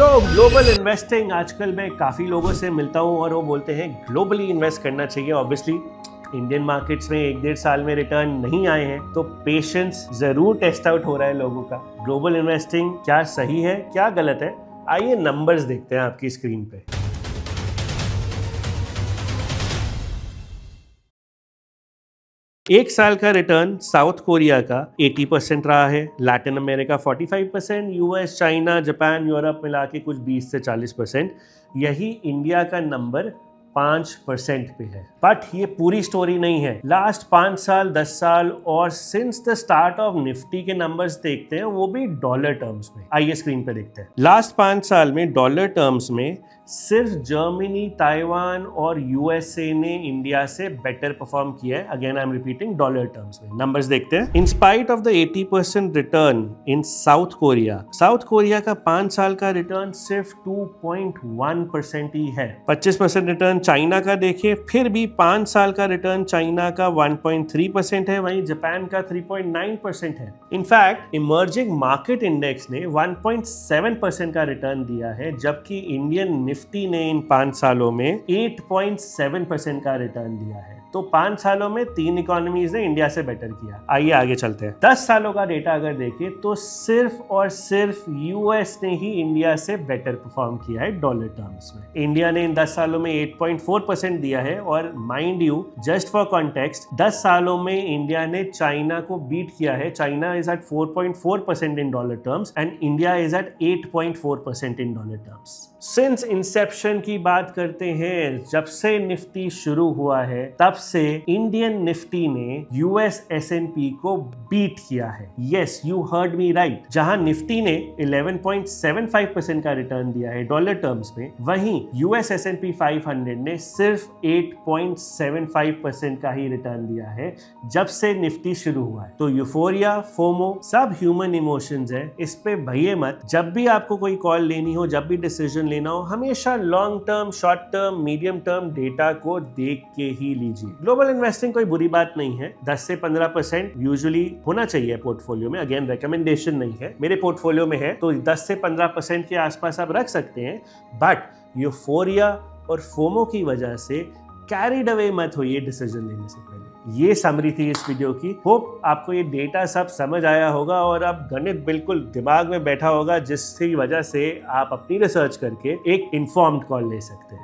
Global investing, आजकल मैं काफ़ी लोगों से मिलता हूँ और वो बोलते हैं ग्लोबली इन्वेस्ट करना चाहिए। ऑब्वियसली इंडियन मार्केट्स में 1-1.5 साल में रिटर्न नहीं आए हैं, तो पेशेंस ज़रूर टेस्ट आउट हो रहा है लोगों का। ग्लोबल इन्वेस्टिंग क्या सही है, क्या गलत है, आइए नंबर्स देखते हैं आपकी स्क्रीन पे। एक साल का रिटर्न साउथ कोरिया का 80% रहा है, Latin America 45%, US, China, Japan, Europe मिला के कुछ 20 से 40%। यही इंडिया का नंबर 5% पे है। बट ये पूरी स्टोरी नहीं है। लास्ट 5 साल, 10 साल और since the start of Nifty के नंबर्स देखते हैं, वो भी डॉलर टर्म्स में। आइए स्क्रीन पे देखते हैं। लास्ट 5 साल में डॉलर टर्म्स में सिर्फ जर्मनी, ताइवान और यूएसए ने इंडिया से बेटर परफॉर्म किया है। Again I am repeating, dollar terms में। नंबर्स देखते हैं। In spite of the 80% return in south Korea का 5 साल का रिटर्न सिर्फ 2.1% ही है। 25% रिटर्न चाइना का देखिए, फिर भी 5 साल का रिटर्न चाइना का 1.3% है, वहीं जापान का 3.9% है। इनफैक्ट इमर्जिंग मार्केट इंडेक्स ने 1.7% का रिटर्न दिया है, जबकि इंडियन निफ्टी ने इन 5 सालों में 8.7% का रिटर्न दिया है। तो 5 सालों में 3 इकोनॉमीज ने इंडिया से बेटर किया। आइए आगे चलते हैं। 10 सालों का डेटा अगर देखें तो सिर्फ और सिर्फ यूएस ने ही इंडिया से बेटर परफॉर्म किया है डॉलर टर्म्स में। इंडिया ने इन 10 सालों में 8.4% दिया है, और mind you, just for context, 10 सालों में इंडिया ने चाइना को बीट किया है। China is at 4.4% in dollar terms and India is at 8.4% in dollar terms. Since inception की बात करते हैं, जब से निफ्टी शुरू हुआ है तब से इंडियन निफ्टी ने यूएस एसएनपी को बीट किया है। Yes, you heard me right. जहां निफ्टी ने 11.75% का रिटर्न दिया है डॉलर टर्म्स में, वहीं यूएस एसएनपी 500 ने सिर्फ 8.75% का ही रिटर्न दिया है जब से निफ्टी शुरू हुआ है। तो यूफोरिया, फोमो सब ह्यूमन इमोशंस है, इस पे भइए मत। जब भी आपको कोई कॉल लेनी हो, जब भी डिसीजन लेना हो, हमेशा long term, short term, medium term data को देख के ही लीजिए। ग्लोबल इन्वेस्टिंग कोई बुरी बात नहीं है। 10 से 15% यूजुअली होना चाहिए पोर्टफोलियो में। अगेन रिकमेंडेशन नहीं है, मेरे पोर्टफोलियो में है तो 10 से 15% के आसपास आप रख सकते हैं। बट यूफोरिया और फोमो की वजह से कैरिड अवे मत होइए डिसीजन लेने से पहले। ये समरी थी इस वीडियो की। होप आपको ये डेटा सब समझ आया होगा और अब गणित बिल्कुल दिमाग में बैठा होगा, जिसकी वजह से आप अपनी रिसर्च करके एक इन्फॉर्म्ड कॉल ले सकते हैं।